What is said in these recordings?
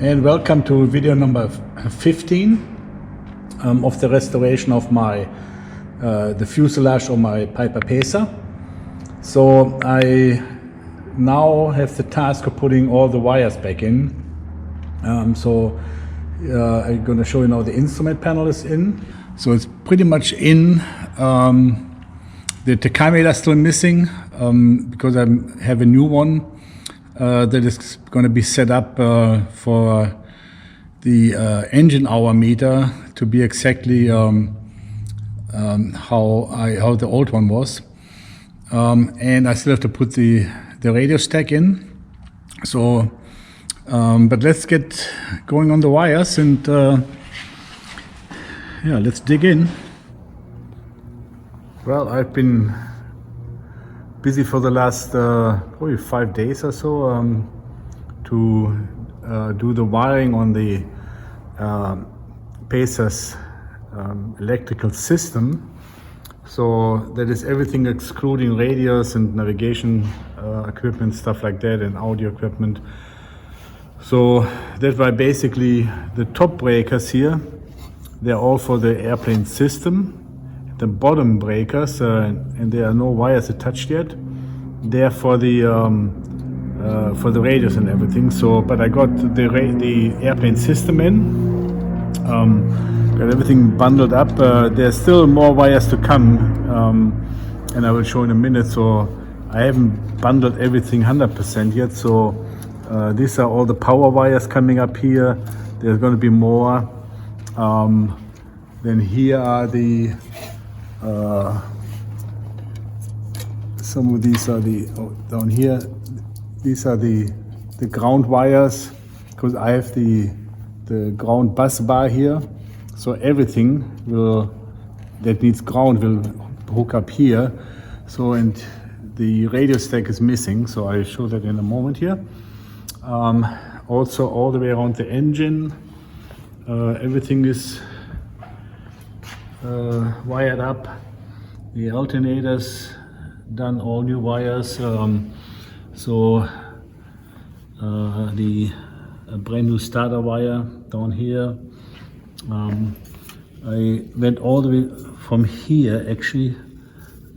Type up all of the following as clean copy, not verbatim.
and welcome to video number 15 of the restoration of my the fuselage of my Piper Pacer. So I now have the task of putting all the wires back in. I'm going to show you now the instrument panel is in. So it's pretty much in. The tachometer is still missing because I have a new one that is going to be set up for the engine hour meter to be exactly how the old one was. And I still have to put the radio stack in. So, but let's get going on the wires and yeah, let's dig in. Well, I've been busy for the last probably 5 days or so to do the wiring on the Pacer's electrical system. So that is everything excluding radios and navigation equipment, stuff like that, and audio equipment. So that's why basically the top breakers here, they're all for the airplane system. The bottom breakers, and there are no wires attached yet, they're for the radios and everything. So, but I got the airplane system in, got everything bundled up. There's still more wires to come, and I will show in a minute. So I haven't bundled everything 100% yet. So these are all the power wires coming up here. There's going to be more. Then here are the some of these are down here. These are the ground wires, because I have the ground bus bar here. So everything that needs ground will hook up here. So, and the radio stack is missing. So I'll show that in a moment here. Also all the way around the engine, everything is wired up. The alternators done, all new wires. The brand new starter wire down here. I went all the way from here actually.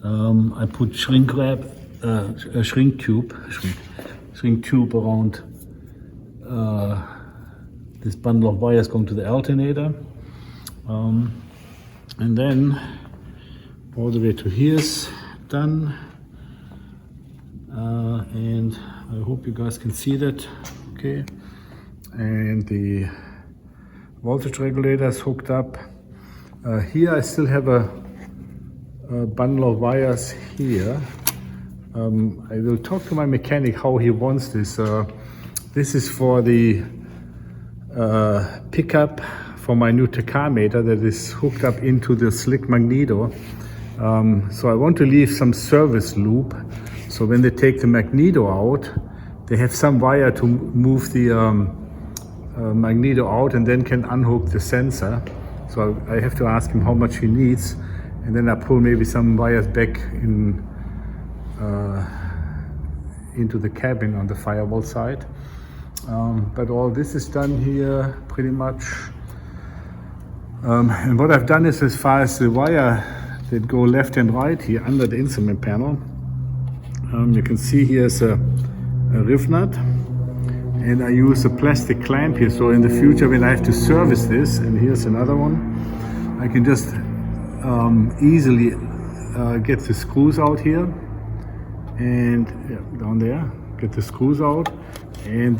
I put shrink tube around this bundle of wires going to the alternator. And then all the way to here's done, and I hope you guys can see that. Okay, and the voltage regulator is hooked up. Here I still have a bundle of wires here. I will talk to my mechanic how he wants this. This is for the pickup for my new tachometer that is hooked up into the slick magneto. So I want to leave some service loop. So when they take the magneto out, they have some wire to move the magneto out and then can unhook the sensor. So I have to ask him how much he needs, and then I pull maybe some wires back into the cabin on the firewall side. But all this is done here pretty much. And what I've done is, as far as the wire that go left and right here under the instrument panel, you can see here's a riv nut, and I use a plastic clamp here. So in the future, when I have to service this, and here's another one, I can just easily get the screws out here, and down there, get the screws out, and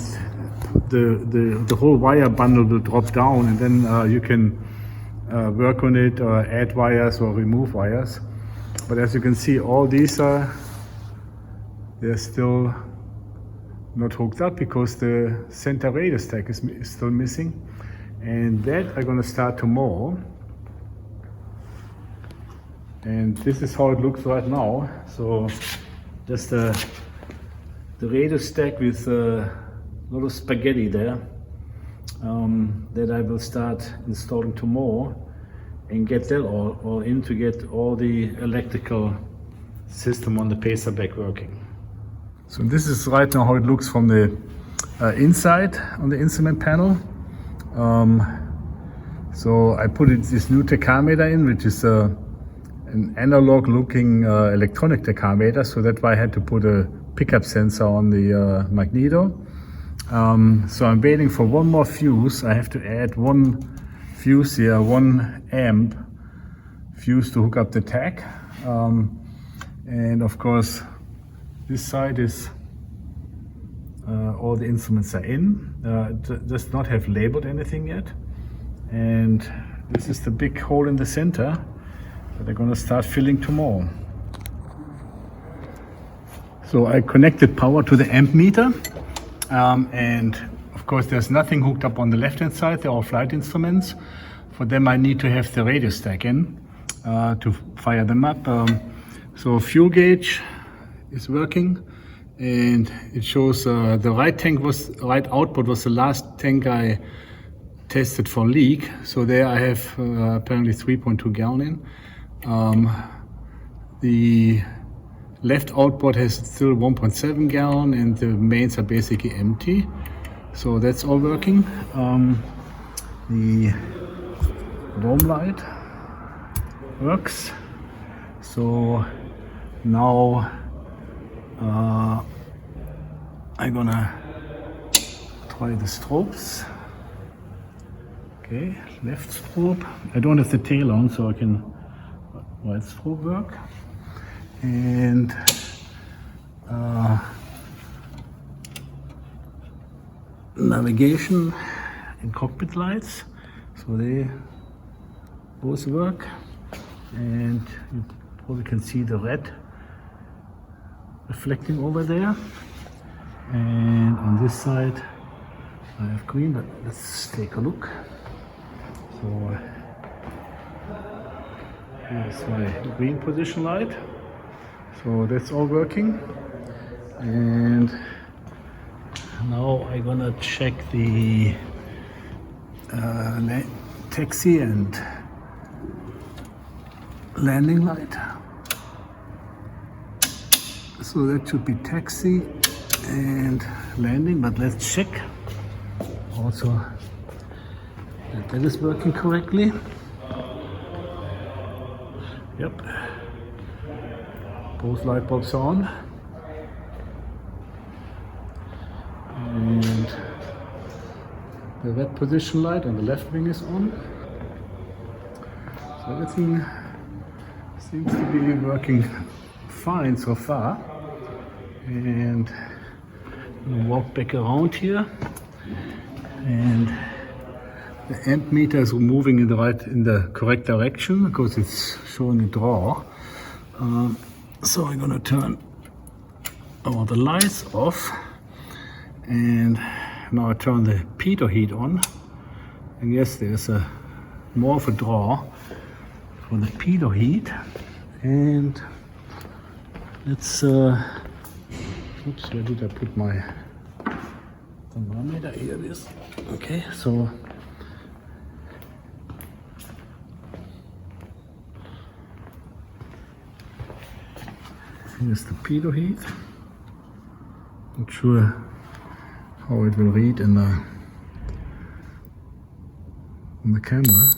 the whole wire bundle will drop down, and then you can work on it, or add wires or remove wires. But as you can see, all these they're still not hooked up because the center radio stack is still missing, and that I'm going to start tomorrow. And this is how it looks right now. So just the radio stack with a lot of spaghetti there. That I will start installing tomorrow and get that all in to get all the electrical system on the Pacer back working. So this is right now how it looks from the inside on the instrument panel. So I put this new tachometer in, which is an analog looking electronic tachometer, so that's why I had to put a pickup sensor on the magneto. So I'm waiting for one more fuse. I have to add one fuse here, 1 amp fuse to hook up the tach. And of course this side is all the instruments are in. Does not have labeled anything yet. And this is the big hole in the center that they're going to start filling tomorrow. So I connected power to the amp meter, and of course there's nothing hooked up on the left hand side. They're all flight instruments. For them I need to have the radio stack in to fire them up. So fuel gauge is working, and it shows the right output was the last tank I tested for leak. So there I have apparently 3.2 gallon in. The left output has still 1.7 gallon, and the mains are basically empty. So that's all working. The dome light works. So now I'm gonna try the strobes. Okay, left strobe. I don't have the tail on, so I can right strobe work. And navigation and cockpit lights. So they both work. And you probably can see the red reflecting over there. And on this side I have green, but let's take a look. So here's my green position light. So that's all working. And now I'm gonna check the taxi and landing light. So that should be taxi and landing, but let's check also that is working correctly. Yep, both light bulbs are on, and the red position light on the left wing is on. So everything seems to be working fine so far. And I'm gonna walk back around here, and the amp meter is moving in the correct direction because it's showing a draw. So I'm gonna turn all the lights off, and now I turn the pitot heat on. And yes, there's more of a draw for the pitot heat. And let's oops, where did I put my thermometer? Here it is. Okay, so here's the pitot heat. Not sure how it will read in the camera.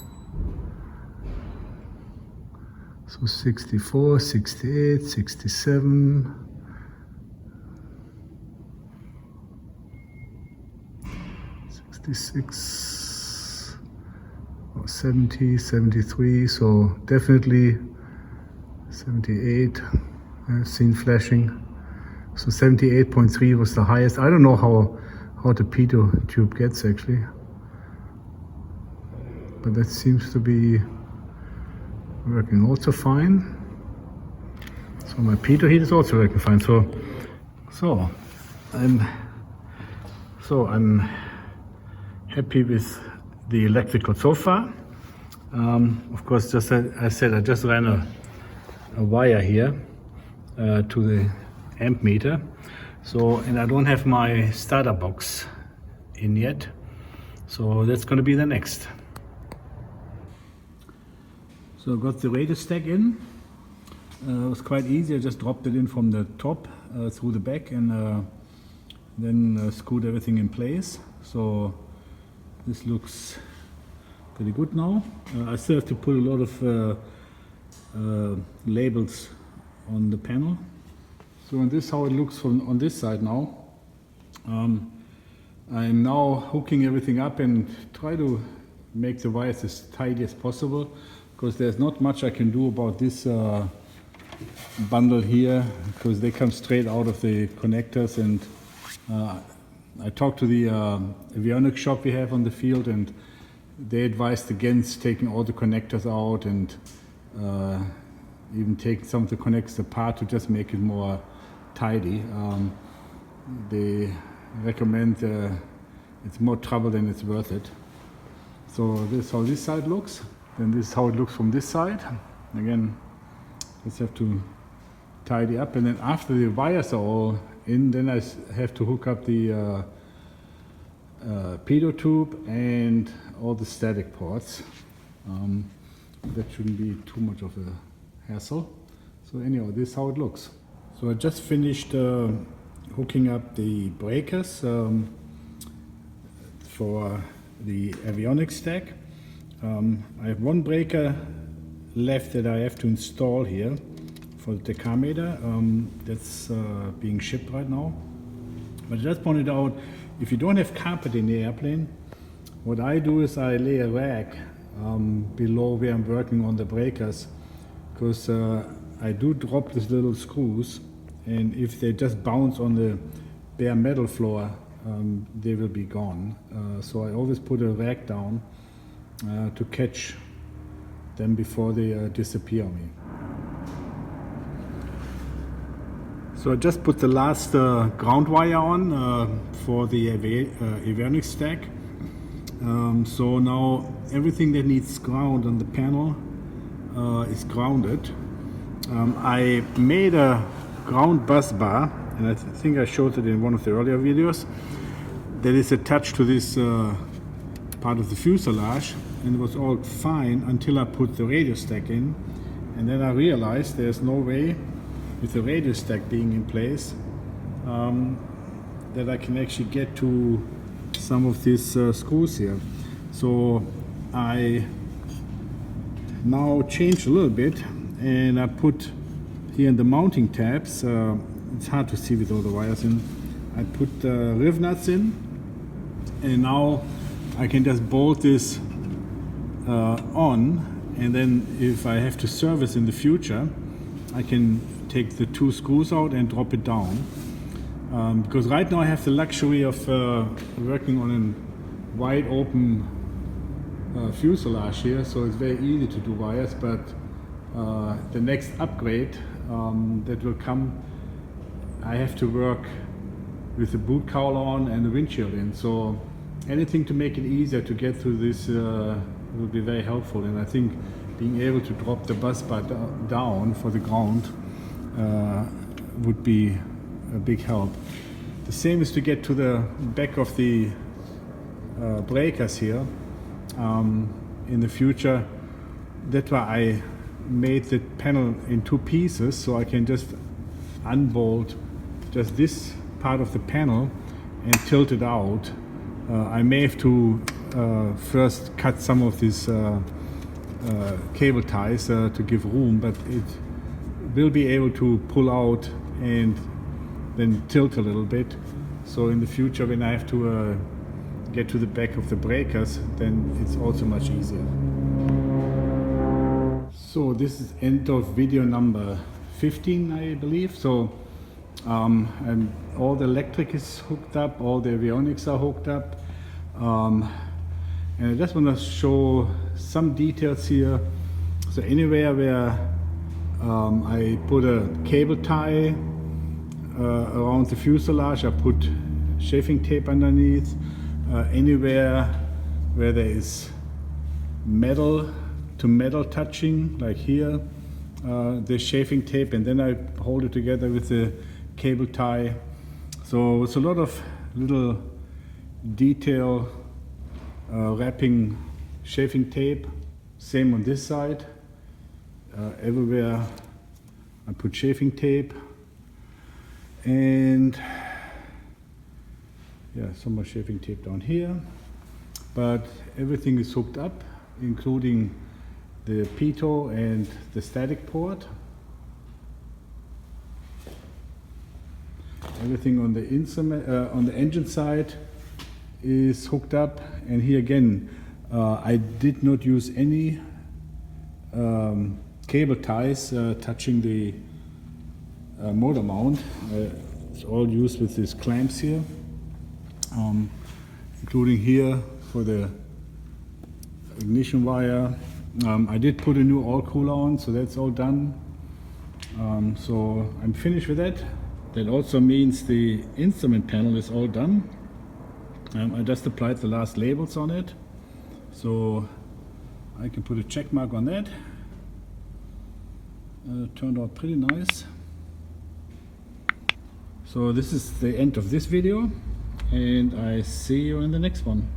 So 64, 68, 67. 66, 70, 73, so definitely 78 I've seen flashing. So 78.3 was the highest. I don't know how the pitot tube gets actually, but that seems to be working also fine. So my pitot heat is also working fine. So I'm happy with the electrical so far. Of course, just as I said, I just ran a wire here to the amp meter. So, and I don't have my starter box in yet. So that's going to be the next. So I got the radio stack in. It was quite easy. I just dropped it in from the top through the back, and then screwed everything in place. So this looks pretty good now. I still have to put a lot of labels on the panel. So and this is how it looks from on this side now. I'm now hooking everything up and try to make the wires as tidy as possible, because there's not much I can do about this bundle here, because they come straight out of the connectors. And I talked to the Avionics shop we have on the field, and they advised against taking all the connectors out and even take some of the connectors apart to just make it more tidy. They recommend it's more trouble than it's worth it. So this is how this side looks. Then this is how it looks from this side. Again, just have to tidy up, and then after the wires are all in, then I have to hook up the pitot tube and all the static ports. That shouldn't be too much of a hassle. So anyhow, this is how it looks. So I just finished hooking up the breakers for the Avionics stack. I have one breaker left that I have to install here for the decameter. That's being shipped right now. But I just pointed out, if you don't have carpet in the airplane, what I do is I lay a rack below where I'm working on the breakers, because I do drop these little screws, and if they just bounce on the bare metal floor, they will be gone. So I always put a rack down to catch them before they disappear on me. So I just put the last ground wire on for the Avionics stack. So now everything that needs ground on the panel is grounded. I made a ground bus bar, and I think I showed it in one of the earlier videos, that is attached to this part of the fuselage, and it was all fine until I put the radio stack in, and then I realized there's no way with the radio stack being in place that I can actually get to some of these screws here. So I now changed a little bit, and I put here in the mounting tabs, it's hard to see with all the wires in, I put riv nuts in, and now I can just bolt this on, and then if I have to service in the future, I can take the two screws out and drop it down. Because right now I have the luxury of working on a wide open fuselage here, so it's very easy to do wires, but the next upgrade that will come, I have to work with the boot cowl on and the windshield in. So anything to make it easier to get through this will be very helpful, and I think being able to drop the bus bar down for the ground would be a big help. The same is to get to the back of the breakers here in the future. That's why I made the panel in two pieces, so I can just unbolt just this part of the panel and tilt it out. I may have to first cut some of these cable ties to give room, but it will be able to pull out and then tilt a little bit. So in the future, when I have to get to the back of the breakers, then it's also much easier. So this is end of video number 15, I believe. So and all the electric is hooked up, all the avionics are hooked up, and I just want to show some details here. So anywhere where I put a cable tie around the fuselage, I put chafing tape underneath. Anywhere where there is metal to metal touching, like here, the chafing tape, and then I hold it together with the cable tie. So it's a lot of little detail wrapping chafing tape. Same on this side. Everywhere I put chafing tape, and yeah, some more shaving tape down here, but everything is hooked up, including the pitot and the static port. Everything on the instrument, on the engine side is hooked up, and here again I did not use any cable ties touching the motor mount. It's all used with these clamps here, including here for the ignition wire. I did put a new oil cooler on, so that's all done. So I'm finished with that. That also means the instrument panel is all done. I just applied the last labels on it, so I can put a check mark on that. Turned out pretty nice. So this is the end of this video, and I see you in the next one.